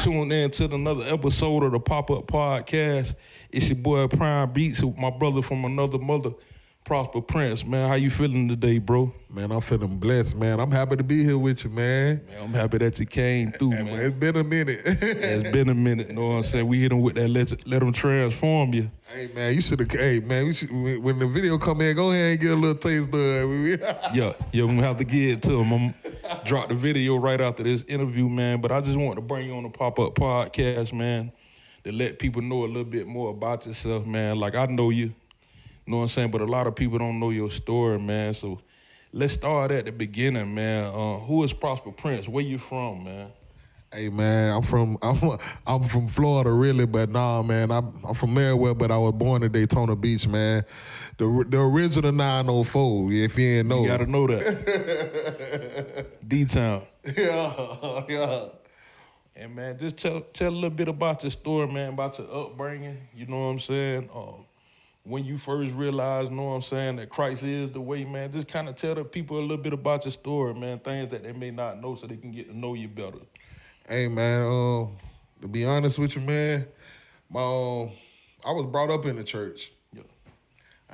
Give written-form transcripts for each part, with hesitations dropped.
tuned in to another episode of the Pop-Up Podcast. It's your boy Prime Beats, my brother from another mother, Prosper Prince. Man, how you feeling today, bro? Man, I'm feeling blessed, man. I'm happy to be here with you, man. Man, I'm happy that you came through, man. It's been a minute. It's been a minute, you know what I'm saying? We hit them with that let them transform you. Hey, man, you should have, when the video come in, go ahead and get a little taste of it. Yeah, we're going to have to get it to them. I'm drop the video right after this interview, man. But I just want to bring you on the Pop-Up Podcast, man, to let people know a little bit more about yourself, man. Like, I know you. You know what I'm saying? But a lot of people don't know your story, man. So let's start at the beginning, man. Who is Prosper Prince? Where you from, man? Hey, man, I'm from Florida, really, but nah, man, I'm from Merriweather, but I was born in Daytona Beach, man. The original 904, if you ain't know. You gotta know that. D-Town. Yeah. And man, just tell a little bit about your story, man, about your upbringing. You know what I'm saying? When you first realized, you know what I'm saying, that Christ is the way, man. Just kind of tell the people a little bit about your story, man. Things that they may not know so they can get to know you better. Hey, man, to be honest with you, man, I was brought up in the church. Yeah.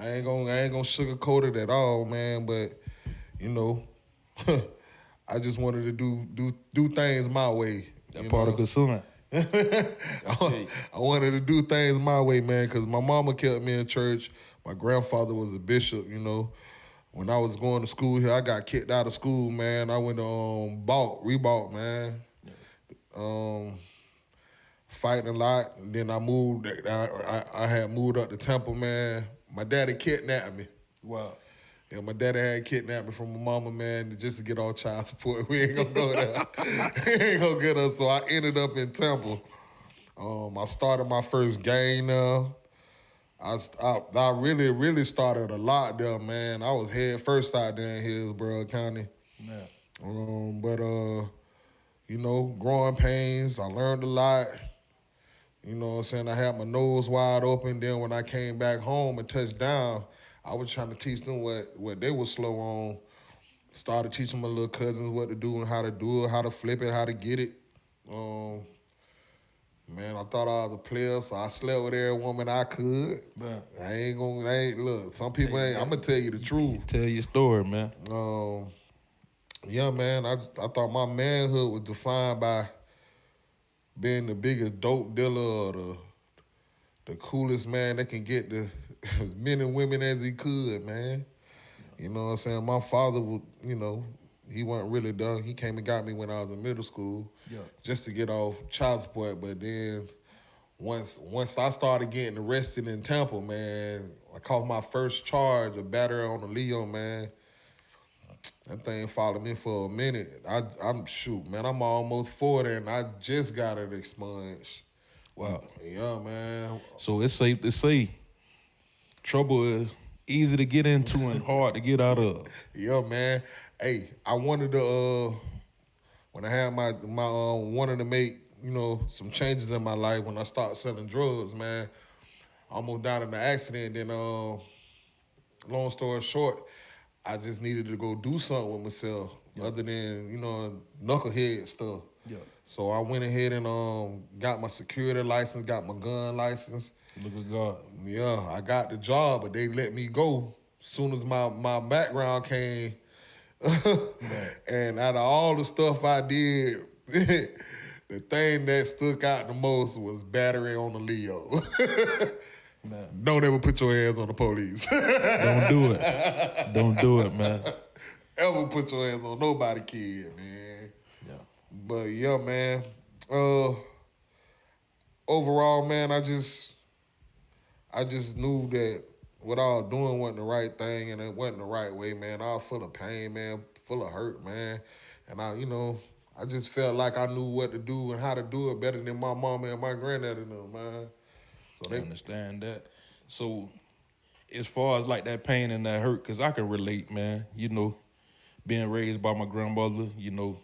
I ain't gonna sugarcoat it at all, man, but, you know, I just wanted to do things my way. That part of good son. I wanted to do things my way, man, because my mama kept me in church. My grandfather was a bishop, you know. When I was going to school here, I got kicked out of school, man. I went to Reebok, man. Fighting a lot. And then I moved. I had moved up to Temple, man. My daddy kidnapped me. Wow. Yeah, my daddy had kidnapped me from my mama, man, just to get all child support. We ain't gonna go there. He ain't gonna get us. So I ended up in Temple. I started my first gang there. I really started a lot there, man. I was head first out there in Hillsborough County. Yeah. But you know, growing pains, I learned a lot. You know what I'm saying? I had my nose wide open. Then when I came back home and touched down, I was trying to teach them what they were slow on. Started teaching my little cousins what to do and how to do it, how to flip it, how to get it. Man, I thought I was a player, so I slept with every woman I could. Man. Look, some people ain't, I'm going to tell you the truth. Tell your story, man. Yeah, man, I thought my manhood was defined by being the biggest dope dealer or the coolest man that can get as many women as he could, man. You know what I'm saying? My father, you know, he wasn't really done. He came and got me when I was in middle school, just to get off child support. But then once I started getting arrested in Tampa, man, I caught my first charge of battery on a Leo, man. That thing followed me for a minute. I'm almost 40 and I just got it expunged. Wow. Yeah, man. So it's safe to say trouble is easy to get into and hard to get out of. Yeah, man. Hey, I wanted to when I had my wanted to make, you know, some changes in my life when I started selling drugs, man. I almost died in an accident. Then long story short, I just needed to go do something with myself other than, you know, knucklehead stuff. Yeah. So I went ahead and got my security license, got my gun license. Look at God. Yeah, I got the job, but they let me go as soon as my background came. And out of all the stuff I did, the thing that stuck out the most was battery on the Leo. Man. Don't ever put your hands on the police. Don't do it. Don't do it, man. Ever put your hands on nobody, kid, man. Yeah. But yeah, man. Overall, man, I just knew that what I was doing wasn't the right thing and it wasn't the right way, man. I was full of pain, man, full of hurt, man. And I just felt like I knew what to do and how to do it better than my mama and my granddaddy knew, man. So I understand that. So as far as like that pain and that hurt, because I can relate, man, you know, being raised by my grandmother, you know,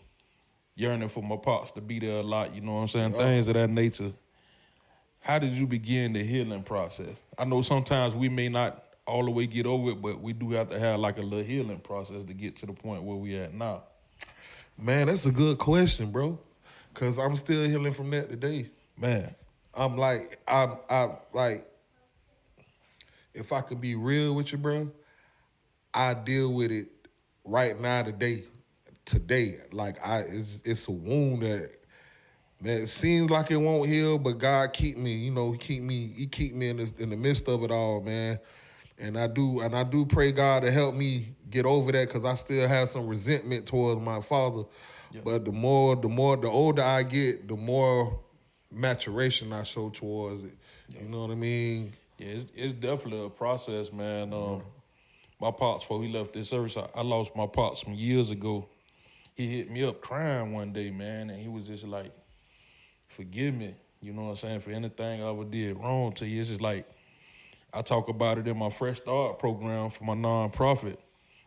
yearning for my pops to be there a lot, you know what I'm saying? Things of that nature. How did you begin the healing process? I know sometimes we may not all the way get over it, but we do have to have like a little healing process to get to the point where we at now. Man, that's a good question, bro. Cause I'm still healing from that today. Man. I'm like, I like, if I could be real with you, bro, I deal with it right now today. Like it's a wound that seems like it won't heal, but God keep me. You know, He keep me in the midst of it all, man. And I do pray God to help me get over that because I still have some resentment towards my father. Yeah. But the older I get, the more maturation I show towards it. You know what I mean? Yeah, it's definitely a process, man. My pops, before he left this earth, I lost my pops some years ago. He hit me up crying one day, man, and he was just like, forgive me, you know what I'm saying, for anything I ever did wrong to you. It's just like, I talk about it in my Fresh Start program for my nonprofit.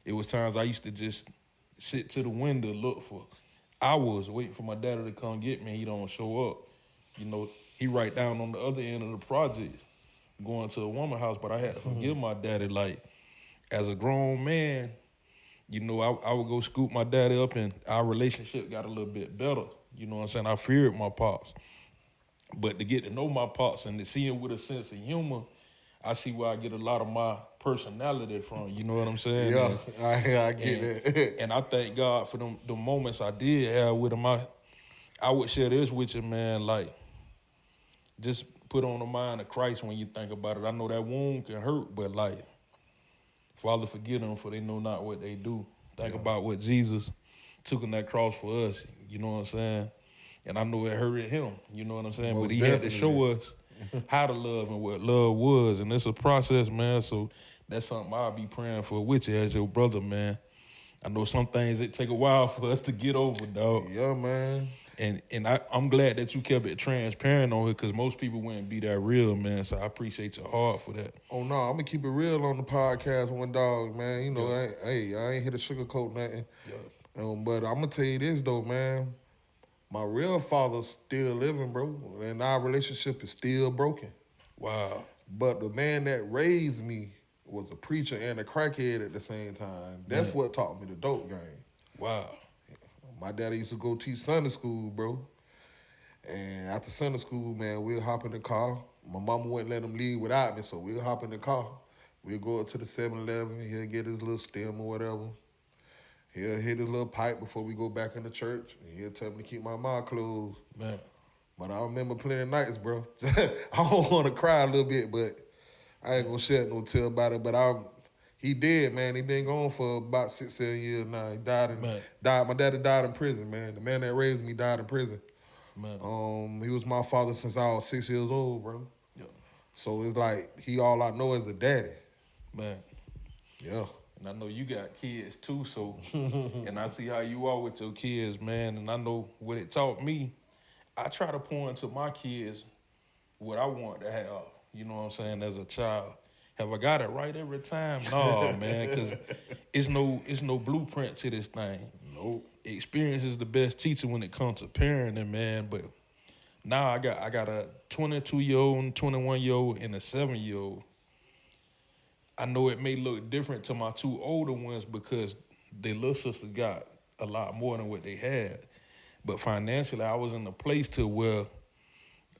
It was times I used to just sit to the window, look for hours, waiting for my daddy to come get me. He don't show up. You know, he right down on the other end of the project, going to a woman's house, but I had to forgive my daddy. Like, as a grown man, you know, I would go scoop my daddy up and our relationship got a little bit better. You know what I'm saying? I feared my pops. But to get to know my pops and to see him with a sense of humor, I see where I get a lot of my personality from. You know what I'm saying? Yeah, I get it. And I thank God for the moments I did have with him. I would share this with you, man. Like, just put on the mind of Christ when you think about it. I know that wound can hurt, but like, Father, forgive them for they know not what they do. Think about what Jesus took on that cross for us. You know what I'm saying? And I know it hurt him. You know what I'm saying? Most but he definitely. had to show us how to love and what love was. And it's a process, man. So that's something I'll be praying for with you as your brother, man. I know some things it take a while for us to get over, dog. Yeah, man. And I'm glad that you kept it transparent on it because most people wouldn't be that real, man. So I appreciate your heart for that. Oh no, I'm gonna keep it real on the podcast, one dog, man. You know, Yeah. I ain't here to sugarcoat nothing. Yeah. But I'm gonna tell you this though, man. My real father's still living, bro, and our relationship is still broken. Wow. But the man that raised me was a preacher and a crackhead at the same time. That's what taught me the dope game. Wow. My daddy used to go teach Sunday school, bro. And after Sunday school, man, we'll hop in the car. My mama wouldn't let him leave without me, so we'll hop in the car. We'll go up to the 7-Eleven. He'll get his little stem or whatever. He'll hit his little pipe before we go back into church. And he'll tell me to keep my mouth closed. Man. But I remember plenty of nights, bro. I don't want to cry a little bit, but I ain't gonna shed no tear about it. But he did, man. He been gone for about 6-7 years now. He died. My daddy died in prison, man. The man that raised me died in prison. Man. He was my father since I was 6 years old, bro. Yeah. So it's like he all I know is a daddy. Man. Yeah. And I know you got kids too, so and I see how you are with your kids, man. And I know what it taught me. I try to pour into my kids what I want to have. You know what I'm saying? As a child, have I got it right every time? No, man, because it's no blueprint to this thing. Nope. Experience is the best teacher when it comes to parenting, man. But now I got a 22-year-old, 21-year-old, and a 7-year-old. I know it may look different to my two older ones because their little sister got a lot more than what they had. But financially, I was in a place to where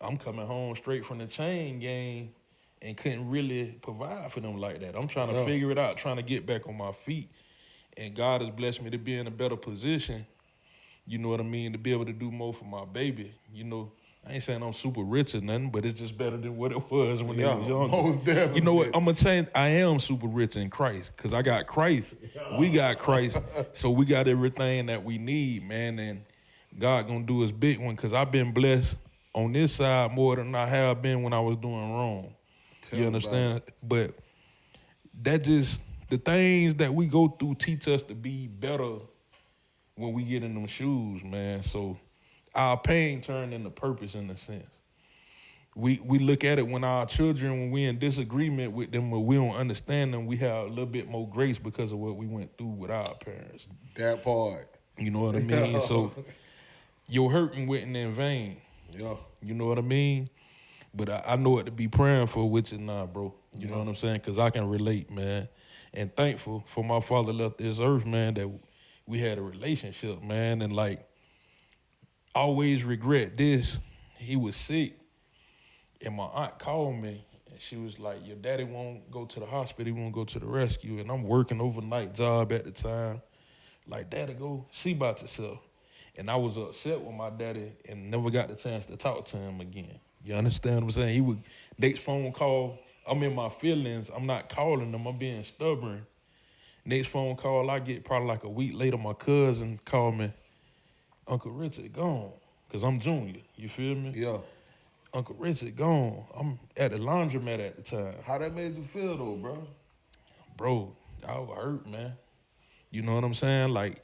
I'm coming home straight from the chain gang and couldn't really provide for them like that. I'm trying to figure it out, trying to get back on my feet. And God has blessed me to be in a better position, you know what I mean, to be able to do more for my baby. You know, I ain't saying I'm super rich or nothing, but it's just better than what it was when they was younger. Most definitely. You know what? I'm going to say I am super rich in Christ because I got Christ. We got Christ, so we got everything that we need, man. And God going to do his big one because I've been blessed on this side more than I have been when I was doing wrong. You understand? But that just, the things that we go through teach us to be better when we get in them shoes, man. So our pain turned into purpose in a sense. We look at it when our children, when we in disagreement with them, when we don't understand them, we have a little bit more grace because of what we went through with our parents. That part. You know what I mean? So your hurting wasn't in vain. Yeah. You know what I mean? But I know what to be praying for with you now, bro. You know what I'm saying? Because I can relate, man. And thankful for my father left this earth, man, that we had a relationship, man. And, like, always regret this. He was sick, and my aunt called me, and she was like, "Your daddy won't go to the hospital. He won't go to the rescue." And I'm working overnight job at the time. Like, "Daddy, go see about yourself." And I was upset with my daddy and never got the chance to talk to him again. You understand what I'm saying? He would next phone call. I'm in my feelings. I'm not calling him. I'm being stubborn. Next phone call I get probably like a week later, my cousin called me, "Uncle Richard gone," because I'm Junior. You feel me? Yeah. "Uncle Richard gone." I'm at the laundromat at the time. How that made you feel though, bro? Bro, I was hurt, man. You know what I'm saying? Like,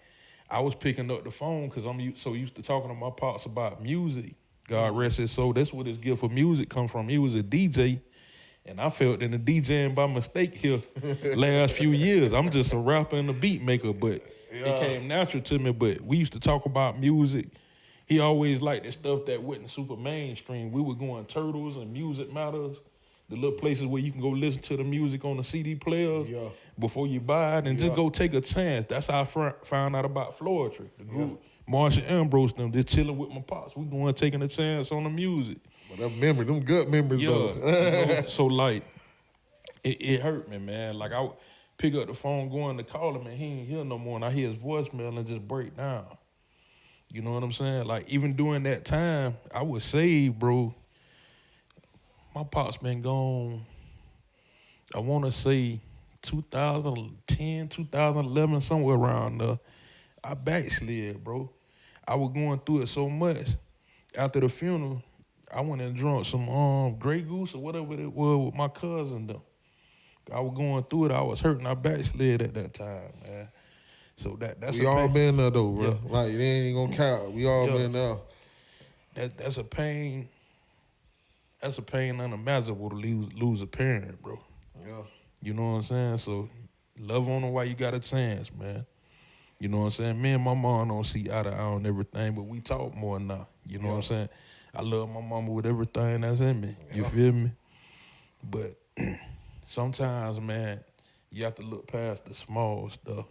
I was picking up the phone because I'm so used to talking to my pops about music. God rest his soul. That's where this gift of music come from. He was a DJ, and I felt in the DJing by mistake here last few years. I'm just a rapper and a beat maker, but it came natural to me. But we used to talk about music. He always liked the stuff that wasn't super mainstream. We were going Turtles and Music Matters, the little places where you can go listen to the music on the CD players before you buy it, and just go take a chance. That's how I found out about Floetry, the group. Marsha Ambrose, them just chilling with my pops. We going taking a chance on the music. But that memory, them good memories though. You know, so like, it hurt me, man. Like, I would pick up the phone going to call him, and he ain't here no more, and I hear his voicemail and just break down. You know what I'm saying? Like, even during that time, I was saved, bro. My pops been gone, I want to say 2010, 2011, somewhere around there. I backslid, bro. I was going through it so much. After the funeral, I went and drunk some Grey Goose or whatever it was with my cousin though. I was going through it. I was hurting. I backslid at that time, man. So that's we all pain. been there though, bro. Yeah. Like, it ain't gonna count. We all been there. That's a pain. That's a pain unimaginable to lose a parent, bro. Yeah. You know what I'm saying? So love on them while you got a chance, man. You know what I'm saying? Me and my mom don't see eye to eye on everything, but we talk more now. You know what I'm saying? I love my mama with everything that's in me. You feel me? But sometimes, man, you have to look past the small stuff.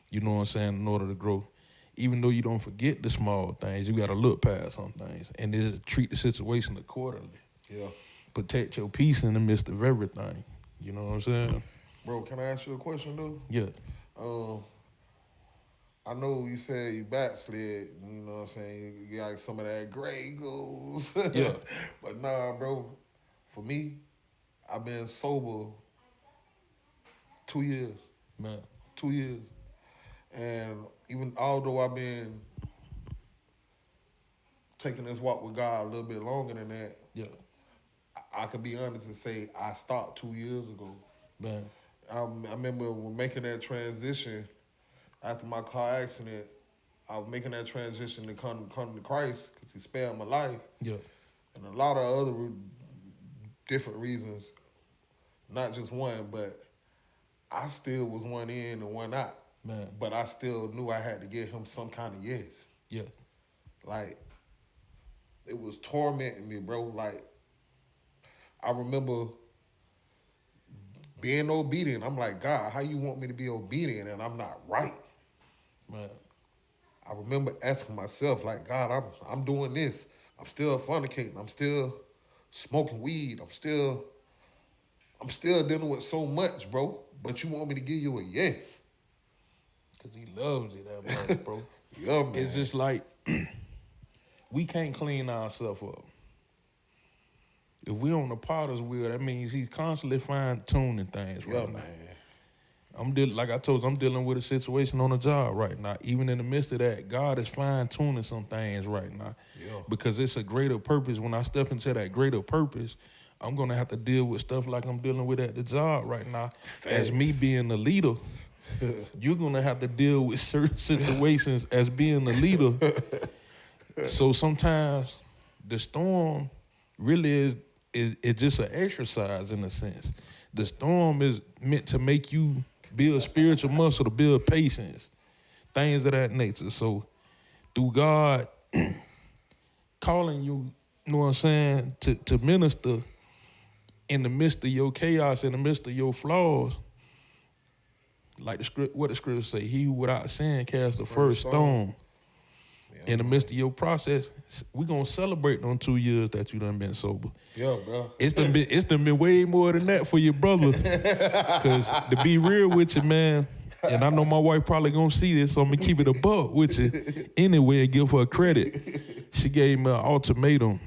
You know what I'm saying? In order to grow. Even though you don't forget the small things, you got to look past some things and just treat the situation accordingly. Yeah. Protect your peace in the midst of everything. You know what I'm saying? Bro, can I ask you a question, though? Yeah. I know you said you backslid, you know what I'm saying? You got some of that Grey Goose. Yeah. But nah, bro, for me, I've been sober 2 years. Man. 2 years. And even although I've been taking this walk with God a little bit longer than that, I can be honest and say I stopped 2 years ago. Man. I remember when making that transition after my car accident. I was making that transition to come to Christ because he spared my life. Yeah. And a lot of other different reasons, not just one, but I still was one in and one out. Man. But I still knew I had to give him some kind of yes. Yeah. Like, it was tormenting me, bro. Like, I remember being obedient. I'm like, God, how you want me to be obedient and I'm not right? Man. I remember asking myself, like, God, I'm doing this. I'm still fornicating. I'm still smoking weed. I'm still dealing with so much, bro. But you want me to give you a yes? Because he loves you that much, bro. Yeah, man. It's just like, we can't clean ourselves up. If we on the potter's wheel, that means he's constantly fine-tuning things right now. Like I told you, I'm dealing with a situation on the job right now. Even in the midst of that, God is fine-tuning some things right now. Yeah. Because it's a greater purpose. When I step into that greater purpose, I'm going to have to deal with stuff like I'm dealing with at the job right now. As me being the leader, you're going to have to deal with certain situations as being the leader. So sometimes the storm really is just an exercise in a sense. The storm is meant to make you build spiritual muscle, to build patience, things of that nature. So through God calling you, you know what I'm saying, to minister in the midst of your chaos, in the midst of your flaws, like what the scripture say, he who without sin cast the first stone. in the midst of your process, we gonna celebrate on 2 years that you done been sober. Yeah, bro. It's done been way more than that for your brother. Cause to be real with you, man, and I know my wife probably gonna see this, so I'm gonna keep it a buck with you anyway and give her credit. She gave me an ultimatum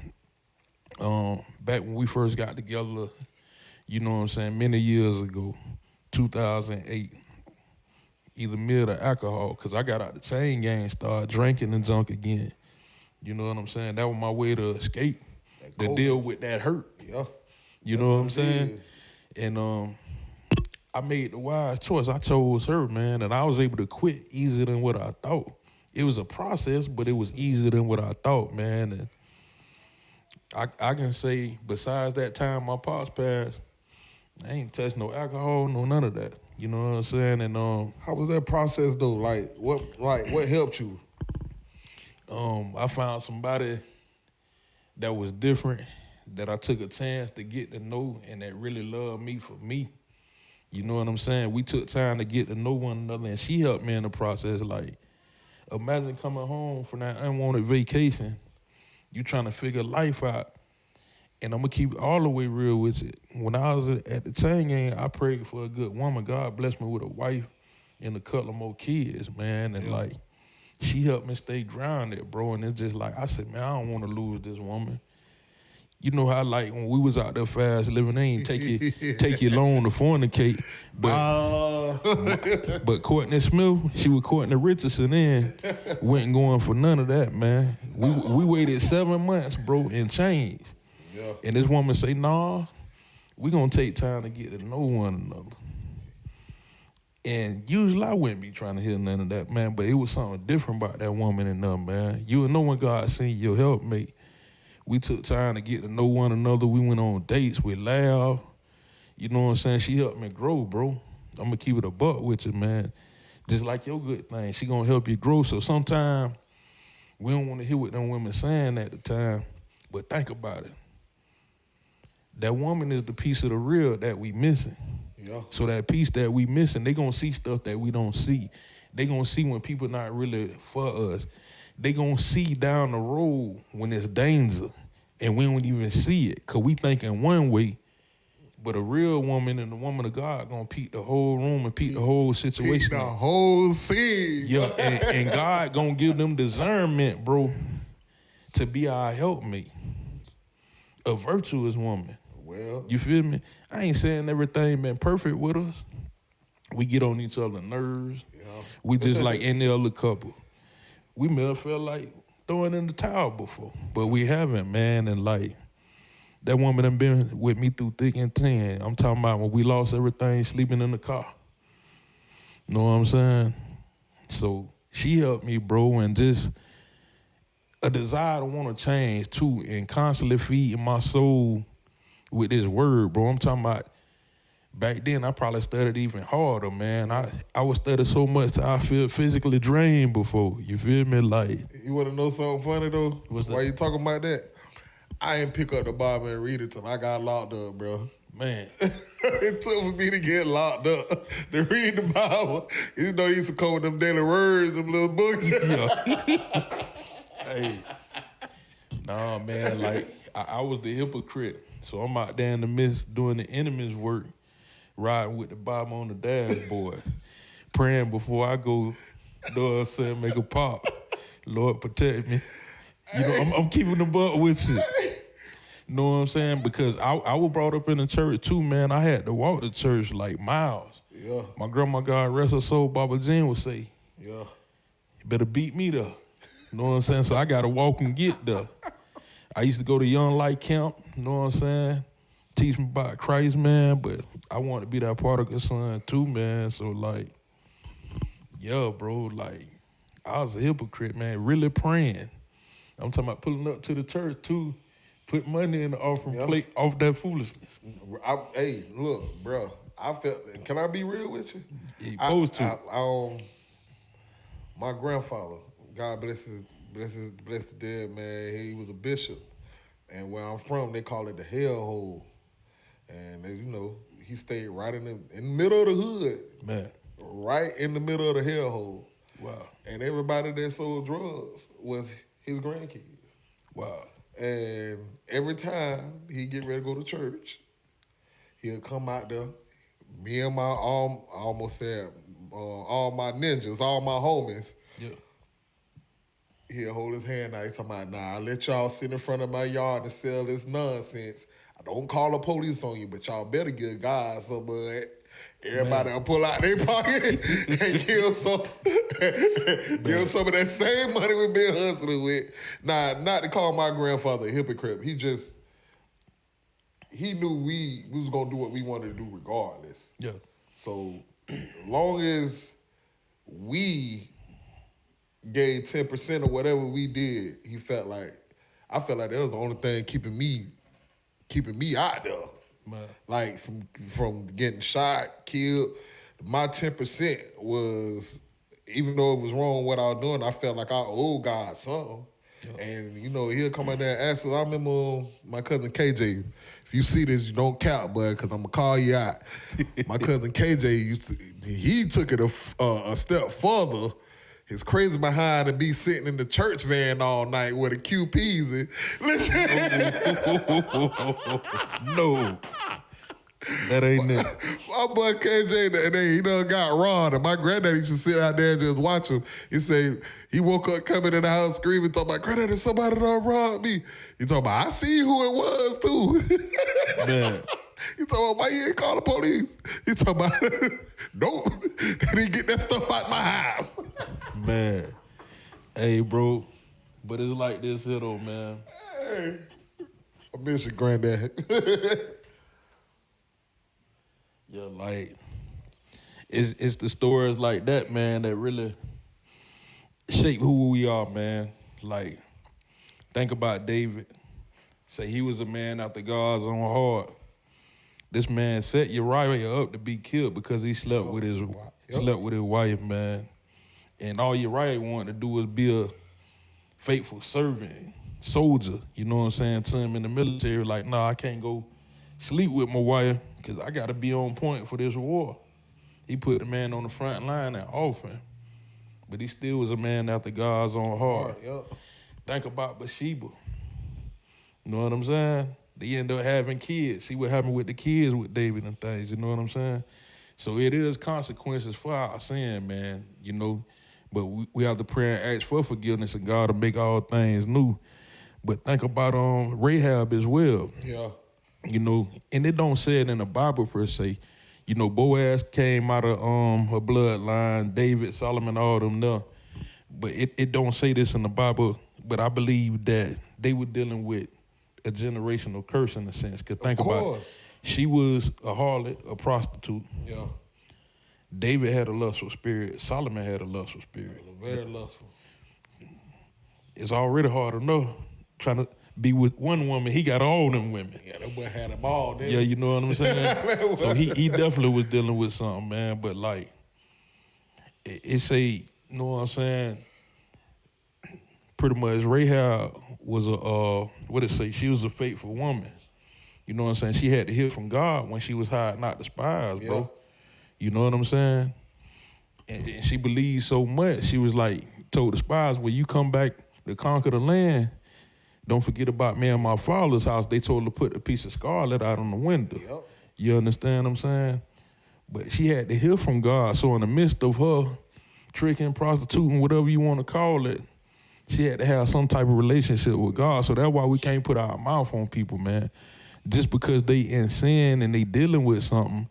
back when we first got together, you know what I'm saying, many years ago, 2008. Either meal or alcohol, because I got out the chain gang, started drinking and junk again. You know what I'm saying? That was my way to escape, to deal with that hurt. Yeah. You know what I'm saying? And I made the wise choice. I chose her, man, and I was able to quit easier than what I thought. It was a process, but it was easier than what I thought, man. And I can say, besides that time my pops passed, I ain't touched no alcohol, no none of that. You know what I'm saying? And how was that process though? What helped you? I found somebody that was different, that I took a chance to get to know, and that really loved me for me. You know what I'm saying? We took time to get to know one another, and she helped me in the process. Like, imagine coming home from that unwanted vacation, you trying to figure life out. And I'm going to keep it all the way real with it. When I was at the chain gang, I prayed for a good woman. God blessed me with a wife and a couple of more kids, man. And, like, she helped me stay grounded, bro. And it's just like, I said, man, I don't want to lose this woman. You know how, like, when we was out there fast living, they ain't take your loan to fornicate. But Courtney Smith, she was Courtney Richardson in, wasn't going for none of that, man. We waited 7 months, bro, and changed. Yeah. And this woman say, nah, we gonna take time to get to know one another. And usually I wouldn't be trying to hear none of that, man, but it was something different about that woman and them, man. You would know when God sent your helpmate. We took time to get to know one another. We went on dates, we laughed. You know what I'm saying? She helped me grow, bro. I'm gonna keep it a buck with you, man. Just like your good thing, she gonna help you grow. So sometimes we don't wanna hear what them women saying at the time, but think about it. That woman is the piece of the real that we missing. Yeah. So that piece that we missing, they gonna see stuff that we don't see. They gonna see when people not really for us. They gonna see down the road when it's danger, and we don't even see it, cause we thinking one way, but a real woman and the woman of God gonna peek the whole room and peek the whole situation. Peek the whole scene. Yeah, and God gonna give them discernment, bro, to be our helpmate. A virtuous woman. Well, you feel me? I ain't saying everything been perfect with us. We get on each other's nerves. Yeah. We just like any other couple. We may have felt like throwing in the towel before, but we haven't, man. And like, that woman done been with me through thick and thin. I'm talking about when we lost everything, sleeping in the car. Know what I'm saying? So she helped me, bro, and just a desire to want to change too, and constantly feeding my soul with this word, bro. I'm talking about back then I probably studied even harder, man. I would study so much till I feel physically drained before. You feel me? Like, you want to know something funny though? What's that? Why you talking about that? I ain't pick up the Bible and read it till I got locked up, bro. Man. It took for me to get locked up to read the Bible. You know, he used to come with them daily words, them little books. Yeah. Hey. Nah, man, like, I was the hypocrite. So I'm out there in the midst doing the enemy's work, riding with the Bible on the dashboard, praying before I go, you know what I'm saying, make a pop. Lord, protect me. You know, I'm keeping the buck with you. You know what I'm saying? Because I was brought up in the church too, man. I had to walk to church like miles. Yeah. My grandma, God rest her soul, Baba Jean would say, yeah, you better beat me there. You know what I'm saying? So I got to walk and get there. I used to go to Young Light Camp, you know what I'm saying? Teach me about Christ, man, but I want to be that prodigal son too, man. So, like, yeah, bro, like, I was a hypocrite, man, really praying. I'm talking about pulling up to the church too, put money in the offering plate off that foolishness. Hey, look, bro, I felt, can I be real with you? You supposed to. My grandfather, God bless the dead, man, he was a bishop. And where I'm from, they call it the hellhole. And, you know, he stayed right in the middle of the hood. Man. Right in the middle of the hellhole. Wow. And everybody that sold drugs was his grandkids. Wow. And every time he get ready to go to church, he'll come out there. Me and I almost said all my ninjas, all my homies. Yeah. He'll hold his hand out. He's talking about, nah, I let y'all sit in front of my yard and sell this nonsense. I don't call the police on you, but y'all better give God some bud. Everybody will pull out their pocket and give some, give some of that same money we've been hustling with. Nah, not to call my grandfather a hypocrite. He knew we was gonna do what we wanted to do regardless. Yeah. So long as we gave 10% of whatever we did, I felt like that was the only thing keeping me out there. Man. Like from getting shot, killed, my 10% was, even though it was wrong what I was doing, I felt like I owed God something. Yeah. And he'll come in there and ask us. I remember my cousin KJ. If you see this, you don't count, bud, because I'm gonna call you out. My cousin KJ he took it a step further. His crazy behind to be sitting in the church van all night with a QPs and listen. No. That ain't it. My boy KJ, he done got robbed, and my granddaddy used to sit out there and just watch him. He say he woke up coming in the house screaming, talking about, "Granddaddy, somebody done robbed me." He talking about, "I see who it was too." Man. He talking about, "Why you ain't call the police?" He talking about, "Nope, they didn't get that stuff out my house." Man, hey, bro, but it's like this here though, man. Hey, I miss your granddad. Yeah, like it's the stories like that, man, that really shape who we are, man. Like, think about David. Say he was a man after God's own heart. This man set Uriah up to be killed because he slept with his wife, man. And all Uriah wanted to do was be a faithful servant, soldier, you know what I'm saying, to him in the military. Like, nah, I can't go sleep with my wife because I got to be on point for this war. He put the man on the front line and off him. But he still was a man after God's own heart. Yep. Think about Bathsheba. You know what I'm saying? They end up having kids. See what happened with the kids with David and things, you know what I'm saying? So it is consequences for our sin, man, But we have to pray and ask for forgiveness, and God to make all things new. But think about Rahab as well. Yeah. And it don't say it in the Bible per se. Boaz came out of her bloodline, David, Solomon, all them there. But it don't say this in the Bible. But I believe that they were dealing with a generational curse in a sense. Because think about it. She was a harlot, a prostitute. Yeah. David had a lustful spirit. Solomon had a lustful spirit. Very lustful. It's already hard enough trying to be with one woman. He got all them women. Yeah, that boy had them all. Didn't Yeah, you know what I'm saying? So he definitely was dealing with something, man. But like, it say, you know what I'm saying? Pretty much Rahab was she was a faithful woman. You know what I'm saying? She had to hear from God when she was hiding out the spies, bro. Yeah. You know what I'm saying? And she believed so much. She was like, told the spies, when you come back to conquer the land, don't forget about me and my father's house. They told her to put a piece of scarlet out on the window. Yep. You understand what I'm saying? But she had to hear from God. So in the midst of her tricking, prostituting, whatever you want to call it, she had to have some type of relationship with God. So that's why we can't put our mouth on people, man. Just because they in sin and they dealing with something,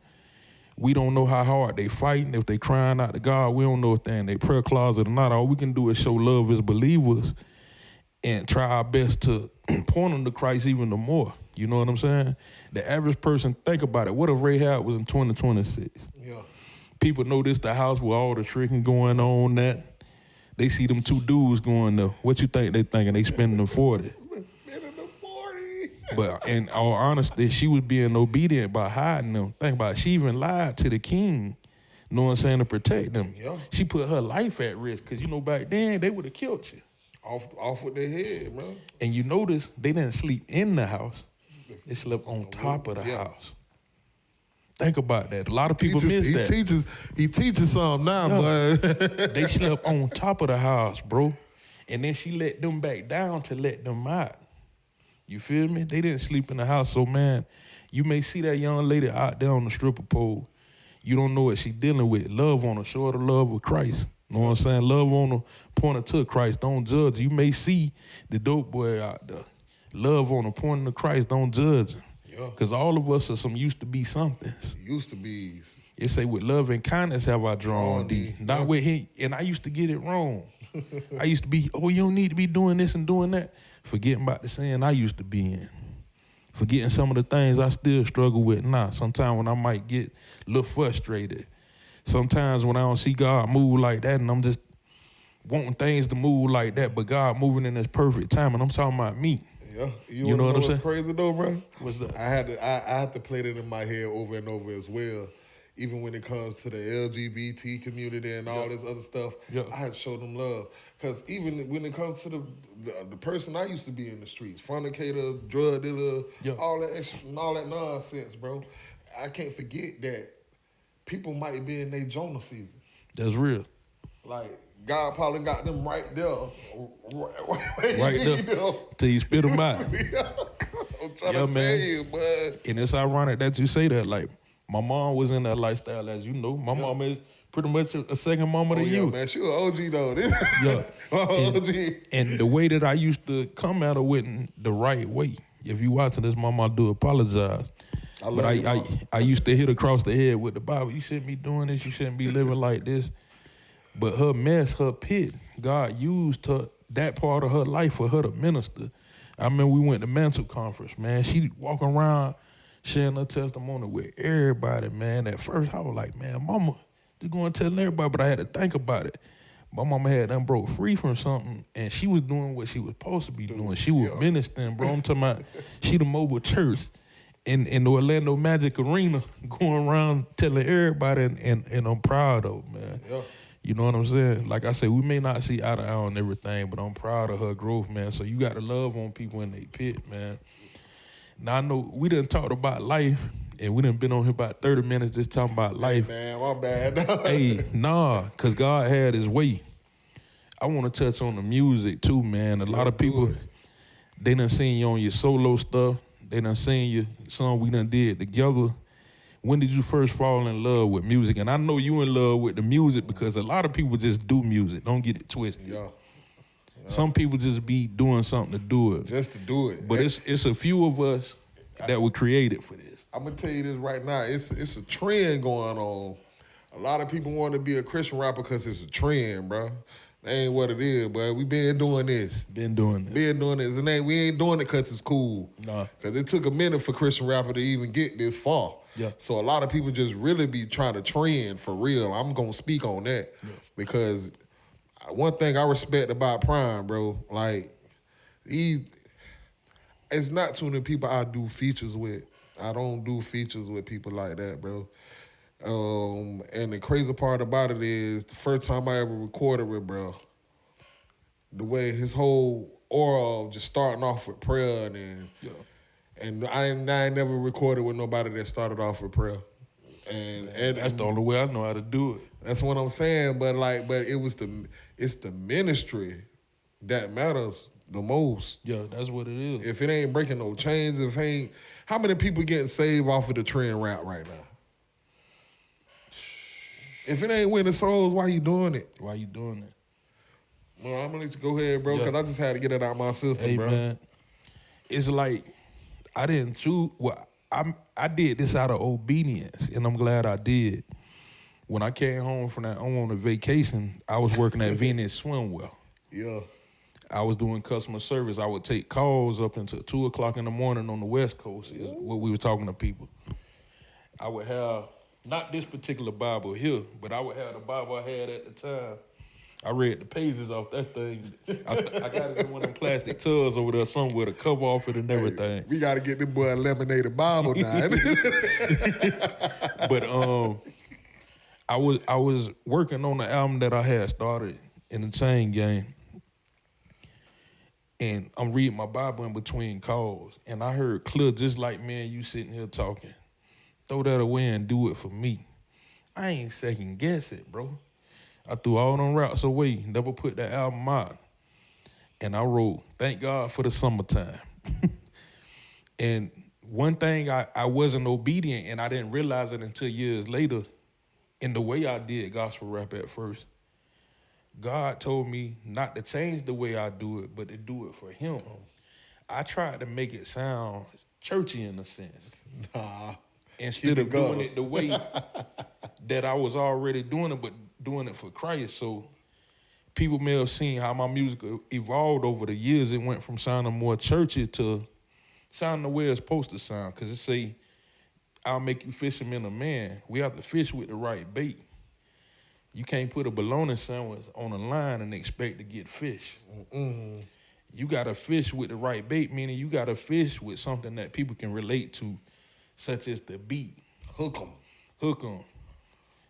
we don't know how hard they fighting. If they crying out to God, we don't know if they're in their prayer closet or not. All we can do is show love as believers and try our best to point them to Christ even the more. You know what I'm saying? The average person, think about it. What if Rahab was in 2026? Yeah. People know this the house with all the tricking going on that. They see them two dudes going there. What you think they thinking? They spending the 40. Spending the 40. But in all honesty, she was being obedient by hiding them. Think about it. She even lied to the king, you know what I'm saying, to protect them. Yeah. She put her life at risk because, back then, they would have killed you. Off with their head, man. And you notice they didn't sleep in the house. They slept on top of the house. Think about that. A lot of people miss that. He teaches something now, but they slept on top of the house, bro. And then she let them back down to let them out. You feel me? They didn't sleep in the house. So, man, you may see that young lady out there on the stripper pole. You don't know what she dealing with. Love on her, show her the love of Christ. You know what I'm saying? Love on her, point her to Christ. Don't judge. You may see the dope boy out there. Love on her, pointing to Christ. Don't judge him. Because all of us are some used to be somethings. Used to be. It say, with love and kindness have I drawn thee. Not with him. And I used to get it wrong. I used to be, you don't need to be doing this and doing that. Forgetting about the sin I used to be in. Forgetting some of the things I still struggle with now. Sometimes when I might get a little frustrated. Sometimes when I don't see God move like that and I'm just wanting things to move like that, but God moving in His perfect time, and I'm talking about me. Yeah, you know what I'm saying? Crazy though, bro. What's that? I had to play that in my head over and over as well. Even when it comes to the LGBT community and all this other stuff, I had to show them love. Because even when it comes to the person I used to be in the streets, fornicator, drug dealer, all that nonsense, bro. I can't forget that people might be in their Jonah season. That's real. Like, God probably got them right there. Right there. Till you spit them out. I'm trying to tell you, bud. And it's ironic that you say that. Like, my mom was in that lifestyle, as you know. My mom is pretty much a second mama to you. Man, she was OG, though. OG. And the way that I used to come at her wasn't the right way. If you watching this, mama, I do apologize. I used to hit across the head with the Bible. You shouldn't be doing this. You shouldn't be living like this. But her mess, her pit, God used her, that part of her life for her to minister. I remember we went to Mantle Conference, man. She walking around sharing her testimony with everybody, man. At first, I was like, man, mama, just going telling everybody, but I had to think about it. My mama had done broke free from something, and she was doing what she was supposed to be doing. She was ministering, bro. I'm talking about she the mobile church in the Orlando Magic Arena, going around telling everybody, and I'm proud of her, man. Yeah. You know what I'm saying? Like I said, we may not see eye to eye on everything, but I'm proud of her growth, man. So you got to love on people in their pit, man. Now, I know we done talked about life, and we done been on here about 30 minutes just talking about life. Hey, man, my bad. Hey, nah, because God had His way. I want to touch on the music, too, man. A lot of people, they done seen you on your solo stuff. They done seen you, song we done did together. When did you first fall in love with music? And I know you in love with the music because a lot of people just do music. Don't get it twisted. Yeah. Some people just be doing something to do it. Just to do it. But it's a few of us that were created for this. I'm going to tell you this right now. It's a trend going on. A lot of people want to be a Christian rapper because it's a trend, bro. That ain't what it is, but we been doing this. Been doing this. And we ain't doing it because it's cool. Nah. Because it took a minute for Christian rapper to even get this far. Yeah. So a lot of people just really be trying to trend for real. I'm going to speak on that because one thing I respect about Prime, bro, like, it's not too many people I do features with. I don't do features with people like that, bro. And the crazy part about it is the first time I ever recorded with bro, the way his whole aura of just starting off with prayer and I ain't never recorded with nobody that started off with prayer. And that's the only way I know how to do it. That's what I'm saying. But it's the ministry that matters the most. Yeah, that's what it is. If it ain't breaking no chains, how many people getting saved off of the trend rap right now? If it ain't winning souls, why you doing it? Why you doing it? Well, I'm gonna let you go ahead, bro, because I just had to get it out of my system, bro. Man, it's like I didn't choose. Well, I did this out of obedience, and I'm glad I did. When I came home from that on a vacation, I was working at Venus Swimwear. Yeah. I was doing customer service. I would take calls up until 2 o'clock in the morning on the West Coast is what we were talking to people. I would have, not this particular Bible here, but I would have the Bible I had at the time. I read the pages off that thing. I got it in one of them plastic tubs over there somewhere to cover off it and everything. Hey, we got to get this boy a laminated Bible now. But I was working on the album that I had started in the Chain Gang. And I'm reading my Bible in between calls. And I heard clear, just like me and you sitting here talking. throw that away and do it for me. I ain't second guess it, bro. I threw all them routes away, never put that album out. And I wrote, Thank God for the Summertime. And one thing I wasn't obedient, and I didn't realize it until years later, in the way I did gospel rap at first. God told me not to change the way I do it, but to do it for him. I tried to make it sound churchy in a sense. Nah. Instead of doing it the way that I was already doing it, but doing it for Christ. So people may have seen how my music evolved over the years. It went from sounding more churchy to sounding the way it's supposed to sound. Because it say, I'll make you fisherman a man. We have to fish with the right bait. You can't put a bologna sandwich on a line and expect to get fish. Mm-mm. You got to fish with the right bait, meaning you got to fish with something that people can relate to, such as the beat. Hook 'em. Hook 'em.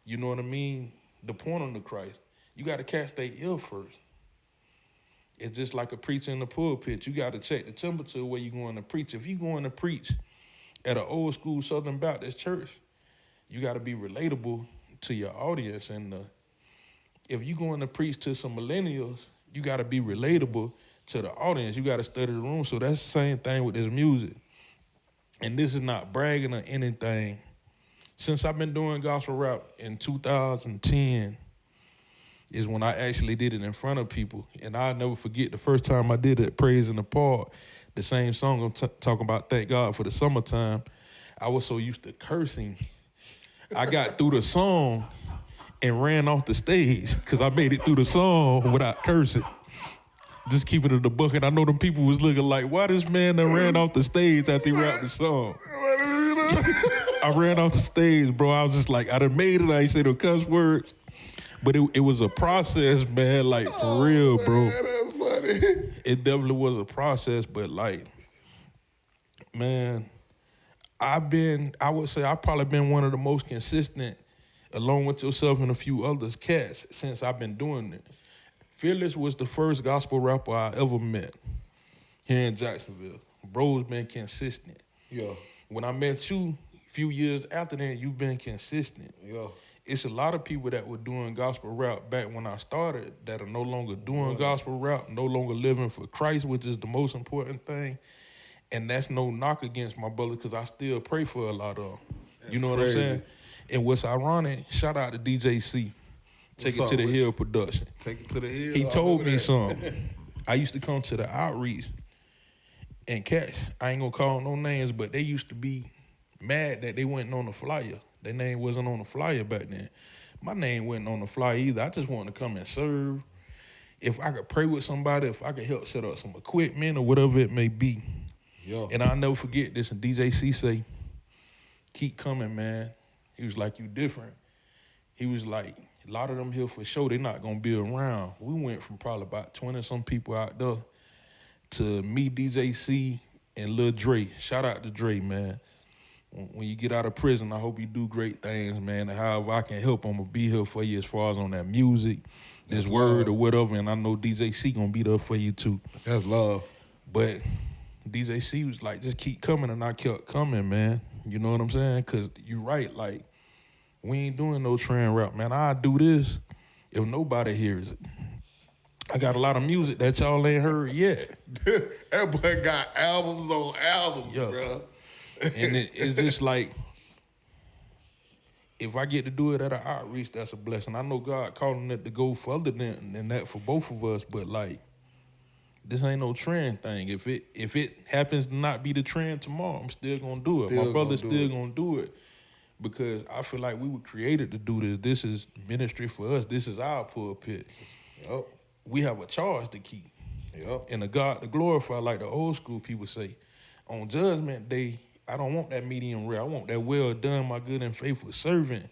You know what I mean? The point on the Christ. You got to catch their ear first. It's just like a preacher in the pulpit. You got to check the temperature where you're going to preach. If you're going to preach at an old school Southern Baptist church, you got to be relatable to your audience. And if you're going to preach to some millennials, you got to be relatable to the audience. You got to study the room. So that's the same thing with this music. And this is not bragging or anything. Since I've been doing gospel rap in 2010 is when I actually did it in front of people. And I'll never forget the first time I did it, Praise in the Park, the same song I'm talking about, Thank God for the Summertime. I was so used to cursing. I got through the song and ran off the stage because I made it through the song without cursing. Just keeping it a bucket. I know them people was looking like, why this man done ran off the stage after he rapped the song? I ran off the stage, bro. I was just like, I done made it. I ain't say no cuss words. But it was a process, man, like for real, bro. Man, that's funny. It definitely was a process, but like, man, I would say I've probably been one of the most consistent, along with yourself and a few others, cats, since I've been doing it. Fearless was the first gospel rapper I ever met here in Jacksonville. Bro's been consistent. Yeah. When I met you, a few years after that, you've been consistent. Yeah. It's a lot of people that were doing gospel rap back when I started that are no longer doing gospel rap, no longer living for Christ, which is the most important thing. And that's no knock against my brother because I still pray for a lot of them. You know what I'm saying? And what's ironic, shout out to DJ C. Take it to the Hill production. Take it to the hill. He told me something. I used to come to the outreach and catch. I ain't gonna call no names, but they used to be mad that they wasn't on the flyer. Their name wasn't on the flyer back then. My name wasn't on the flyer either. I just wanted to come and serve. If I could pray with somebody, if I could help set up some equipment or whatever it may be. Yeah. And I'll never forget this. And DJ C say, keep coming, man. He was like, you different. He was like, a lot of them here for sure, they're not gonna be around. We went from probably about 20-some people out there to me, DJ C, and Lil Dre. Shout out to Dre, man. When you get out of prison, I hope you do great things, man. And however I can help, I'm gonna be here for you as far as on that music, this word or whatever. And I know DJ C gonna be there for you too. That's love. But DJ C was like, just keep coming, and I kept coming, man. You know what I'm saying? Cause you're right, like, we ain't doing no trend rap, man. I do this if nobody hears it. I got a lot of music that y'all ain't heard yet. That boy got albums on albums, bro. And it's just like, if I get to do it at an outreach, that's a blessing. I know God calling it to go further than that for both of us, but like, this ain't no trend thing. If it happens to not be the trend tomorrow, I'm still gonna do it. My brother's still gonna do it. Because I feel like we were created to do this. This is ministry for us. This is our pulpit. Yep. We have a charge to keep. Yep. And a God to glorify, like the old school people say. On Judgment Day, I don't want that medium rare. I want that well done, my good and faithful servant,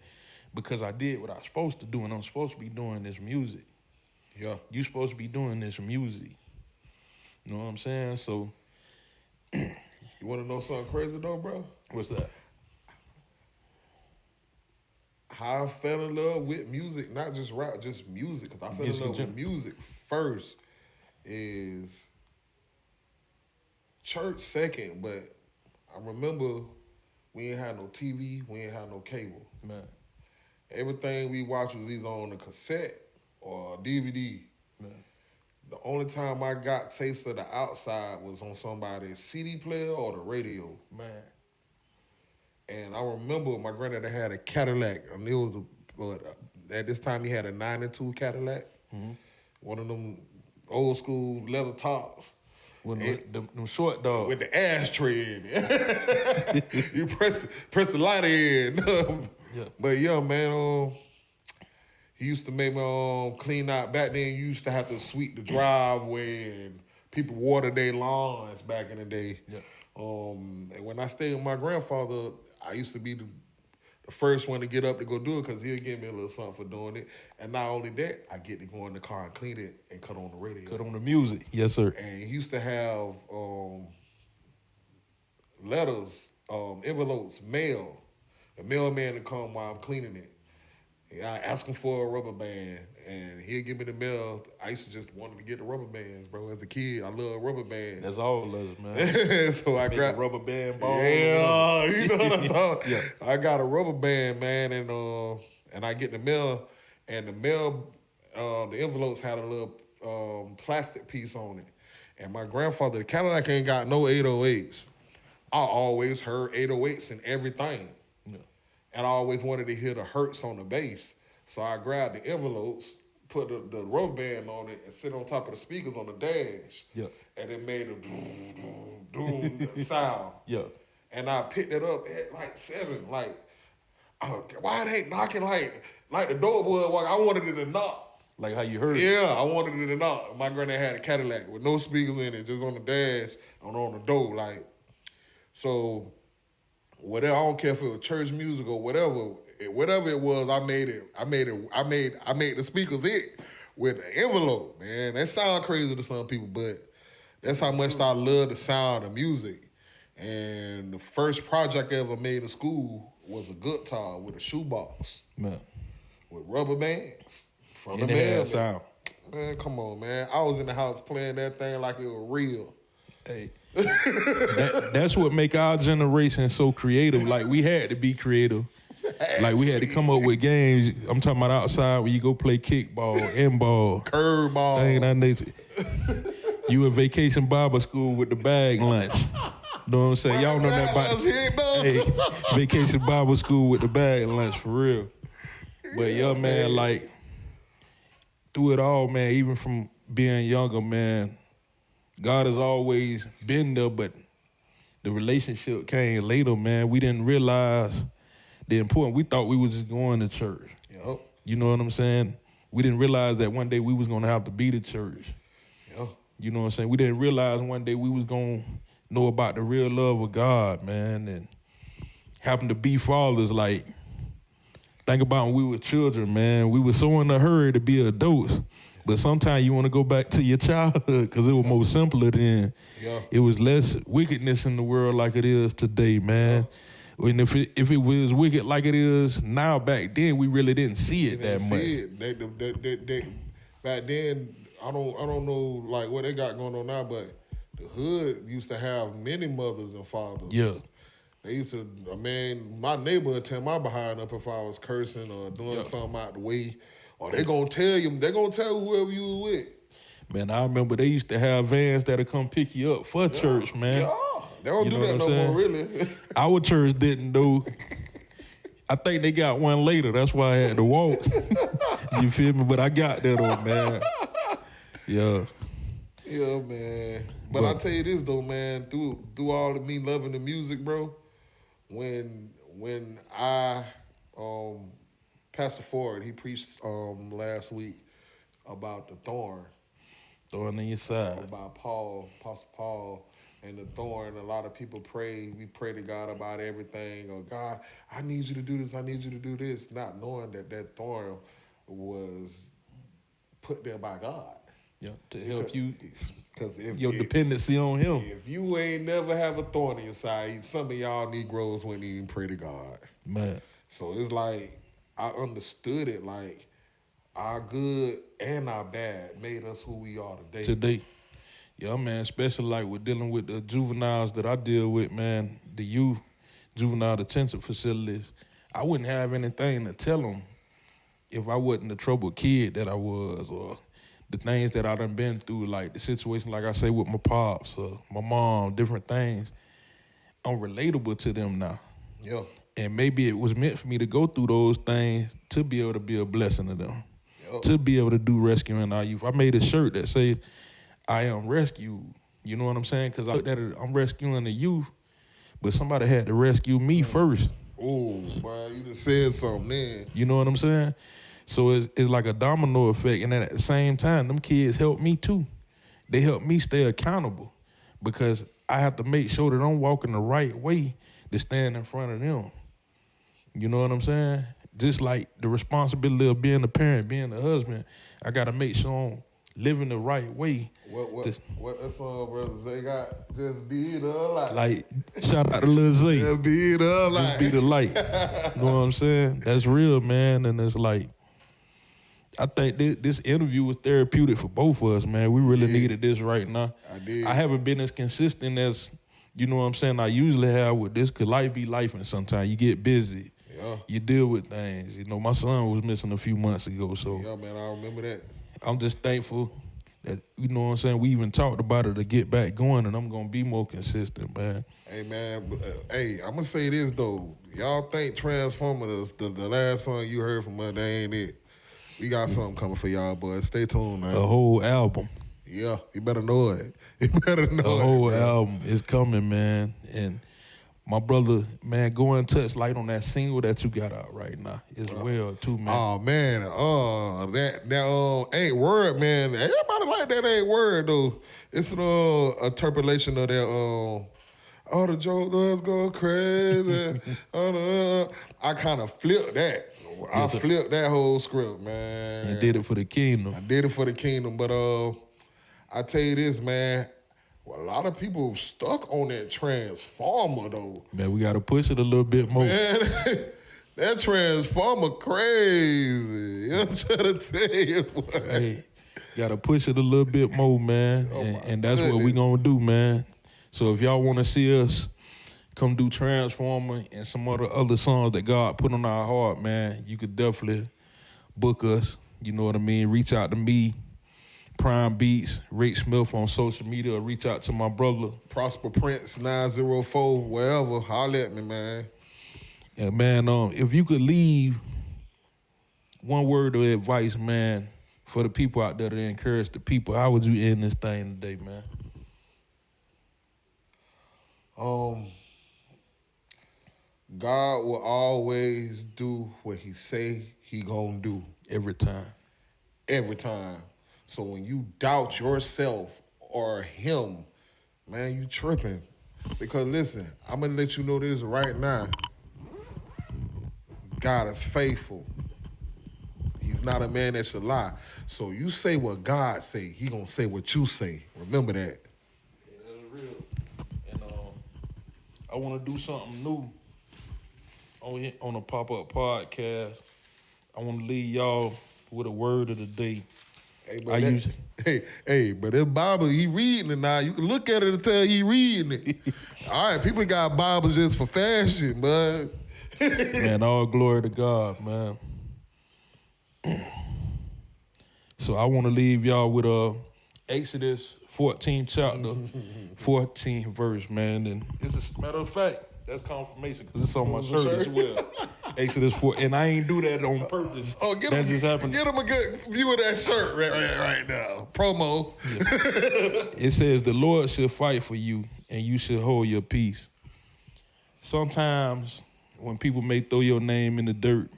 because I did what I was supposed to do, and I'm supposed to be doing this music. Yeah. You supposed to be doing this music. You know what I'm saying? So. You want to know something crazy, though, bro? What's that? How I fell in love with music, not just rap, just music. Because I fell in love with music first is church second. But I remember We ain't had no TV. We ain't had no cable. Man. Everything we watched was either on a cassette or a DVD. Man. The only time I got taste of the outside was on somebody's CD player or the radio. Man. And I remember my granddad had a Cadillac, and it was at this time he had a 92 Cadillac, one of them old school leather tops. With them short dogs. With the ashtray in it. You press the lighter in. Yeah. But yeah, man, he used to make me clean out. Back then, you used to have to sweep the driveway and people water their lawns back in the day. Yeah. And when I stayed with my grandfather, I used to be the first one to get up to go do it because he'll give me a little something for doing it. And not only that, I get to go in the car and clean it and cut on the radio. Cut on the music. Yes, sir. And he used to have letters, envelopes, mail. The mailman to come while I'm cleaning it. And I ask him for a rubber band, and he'll give me the mail. I used to just wanted to get the rubber bands, bro. As a kid, I love rubber bands. That's all of us, man. So I grabbed a rubber band ball. Yeah, you know what I'm talking. Yeah. I got a rubber band, man, and I get the mail, and the mail, the envelopes had a little plastic piece on it. And my grandfather, the Cadillac ain't got no 808s. I always heard 808s in everything. Yeah. And I always wanted to hear the Hertz on the bass. So I grabbed the envelopes, put the rubber band on it, and sit on top of the speakers on the dash. Yeah. And it made a doom sound. Yeah. And I picked it up at like 7. Like, why it ain't knocking like the door was? I wanted it to knock. Like how you heard it. Yeah, I wanted it to knock. My granddad had a Cadillac with no speakers in it, just on the dash and on the door. Like, so whatever, I don't care if it was church music or whatever it was, I made the speakers it with the envelope, man. That sounds crazy to some people, but that's how much I love the sound of music. And the first project I ever made in school was a guitar with a shoebox. Man. With rubber bands from And the it had mailman. sound. Man, come on, man. I was in the house playing that thing like it was real. Hey. That's what make our generation so creative. Like, we had to be creative. Like, we had to come up with games. I'm talking about outside when you go play kickball, n-ball, curveball. Thing that nature. You in vacation Bible school with the bag lunch. Know what I'm saying? Y'all know that about hey, vacation Bible school with the bag lunch for real. But yeah, man, like through it all, man, even from being younger, man, God has always been there, but the relationship came later, man. We didn't realize the importance. We thought we was just going to church. Yep. You know what I'm saying? We didn't realize that one day we was gonna have to be the church. Yep. You know what I'm saying? We didn't realize one day we was gonna know about the real love of God, man, and happen to be fathers. Like, think about when we were children, man. We were so in a hurry to be adults. But sometimes you want to go back to your childhood because it was more simpler then. Yeah. It was less wickedness in the world like it is today, man. And if it was wicked like it is now, back then we really didn't see it that much. Back then, I don't know like what they got going on now, but the hood used to have many mothers and fathers. Yeah. They used to, my neighbor would tear my behind up if I was cursing or doing something out the way. Or they gonna tell whoever you was with. Man, I remember they used to have vans that'll come pick you up for church, man. Yeah, they don't do that no more, really. Our church didn't do. I think they got one later. That's why I had to walk. You feel me? But I got that though, man. Yeah. Yeah, man. But I tell you this though, man. Through all of me loving the music, bro. When I Pastor Ford, he preached last week about the thorn. Thorn in your side. About Apostle Paul, and the thorn. A lot of people pray. We pray to God about everything. Or God, I need you to do this. I need you to do this. Not knowing that thorn was put there by God. Yeah, to help you. Because your dependency on Him. If you ain't never have a thorn in your side, some of y'all Negroes wouldn't even pray to God. Man. So it's like, I understood it, like our good and our bad made us who we are today. Yeah, man, especially like with dealing with the juveniles that I deal with, man, the youth juvenile detention facilities, I wouldn't have anything to tell them if I wasn't the troubled kid that I was, or the things that I done been through, like the situation, like I say, with my pops or my mom, different things. I'm relatable to them now. Yeah. And maybe it was meant for me to go through those things to be able to be a blessing to them, to be able to do rescuing our youth. I made a shirt that says, I am rescued. You know what I'm saying? Because I'm rescuing the youth, but somebody had to rescue me first. Oh, boy, you just said something then. You know what I'm saying? So it's like a domino effect. And then at the same time, them kids help me too. They help me stay accountable because I have to make sure that I'm walking the right way to stand in front of them. You know what I'm saying? Just like the responsibility of being a parent, being a husband, I got to make sure I'm living the right way. What that song, brother Zay got? Just be the light. Like, shout out to Lil Zay. Just be the light. Just be the light. You know what I'm saying? That's real, man. And it's like, I think this interview was therapeutic for both of us, man. We really needed this right now. I did. I haven't been as consistent as, you know what I'm saying, I usually have with this, because life be life, and sometimes you get busy. Yeah. You deal with things. You know, my son was missing a few months ago, so Yeah, man, I remember that. I'm just thankful that, you know what I'm saying, we even talked about it to get back going, and I'm going to be more consistent, man. Hey, man, hey, I'm going to say this, though. Y'all think Transformers, the last song you heard from us, that ain't it. We got something coming for y'all, boys. Stay tuned, man. A whole album. Yeah, you better know it. You better know it. The whole album is coming, man. And my brother, man, go and touch light on that single that you got out right now as well, too, man. Oh, man, that Ain't Word, man. Everybody like that Ain't Word, though. It's an interpolation of that, all the jokers go crazy. I kind of flipped that. I flipped that whole script, man. You did it for the kingdom. I did it for the kingdom, but I tell you this, man. Well, a lot of people stuck on that Transformer, though. Man, we got to push it a little bit more. Man, that Transformer crazy. You know what I'm trying to tell you, boy. Hey, got to push it a little bit more, man. And that's what we going to do, man. So if y'all want to see us come do Transformer and some other songs that God put on our heart, man, you could definitely book us. You know what I mean? Reach out to me, Prime Beats, Rick Smith on social media, or reach out to my brother. Prosper Prince 904, wherever. Holler at me, man. And, man, if you could leave one word of advice, man, for the people out there to encourage the people, how would you end this thing today, man? God will always do what he say he gonna do. Every time. Every time. So when you doubt yourself or him, man, you tripping. Because listen, I'm gonna let you know this right now. God is faithful. He's not a man that should lie. So you say what God say, he gonna say what you say. Remember that. Yeah, that's real. And I want to do something new on a pop-up podcast. I want to leave y'all with a word of the day. Hey, but that Bible, he reading it now. You can look at it and tell he reading it. All right, people got Bibles just for fashion, but man, all glory to God, man. So I want to leave y'all with Exodus 14th chapter, 14th verse, man. And it's a matter of fact, that's confirmation because it's on my shirt as well. Exodus 4, and I ain't do that on purpose. Just happened. Get him a good view of that shirt right now. Promo. Yeah. It says, the Lord shall fight for you, and you shall hold your peace. Sometimes when people may throw your name in the dirt,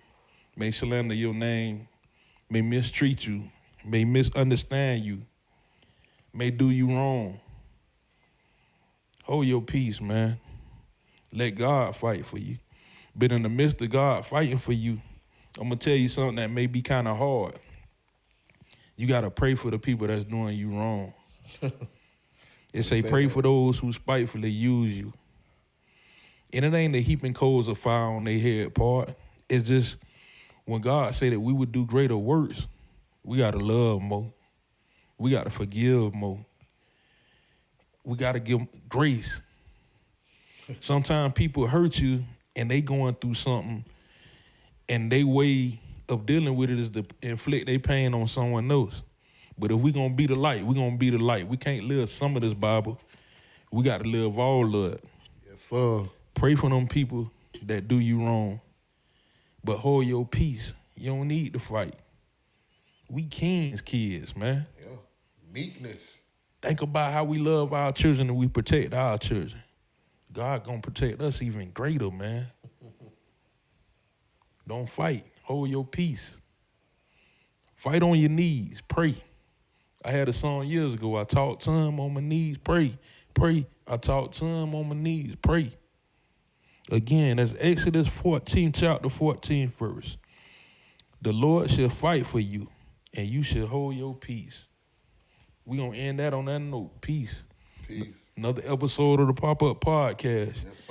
may slander your name, may mistreat you, may misunderstand you, may do you wrong, hold your peace, man. Let God fight for you. But in the midst of God fighting for you, I'm going to tell you something that may be kind of hard. You got to pray for the people that's doing you wrong. It say pray for those who spitefully use you. And it ain't the heaping coals of fire on their head part. It's just when God say that we would do greater works, we got to love more. We got to forgive more. We got to give grace. Sometimes people hurt you and they going through something, and they way of dealing with it is to inflict their pain on someone else. But if we gonna be the light, we gonna be the light. We can't live some of this Bible. We got to live all of it. Yes, sir. Pray for them people that do you wrong, but hold your peace. You don't need to fight. We kings kids, man. Yeah. Meekness. Think about how we love our children and we protect our children. God gonna protect us even greater, man. Don't fight. Hold your peace. Fight on your knees. Pray. I had a song years ago. I talked to him on my knees. Pray. Pray. I talked to him on my knees. Pray. Again, that's Exodus 14, chapter 14 verse. The Lord shall fight for you, and you shall hold your peace. We gonna end that on that note. Peace. Peace. Another episode of the Pop Up Podcast. Yes, sir.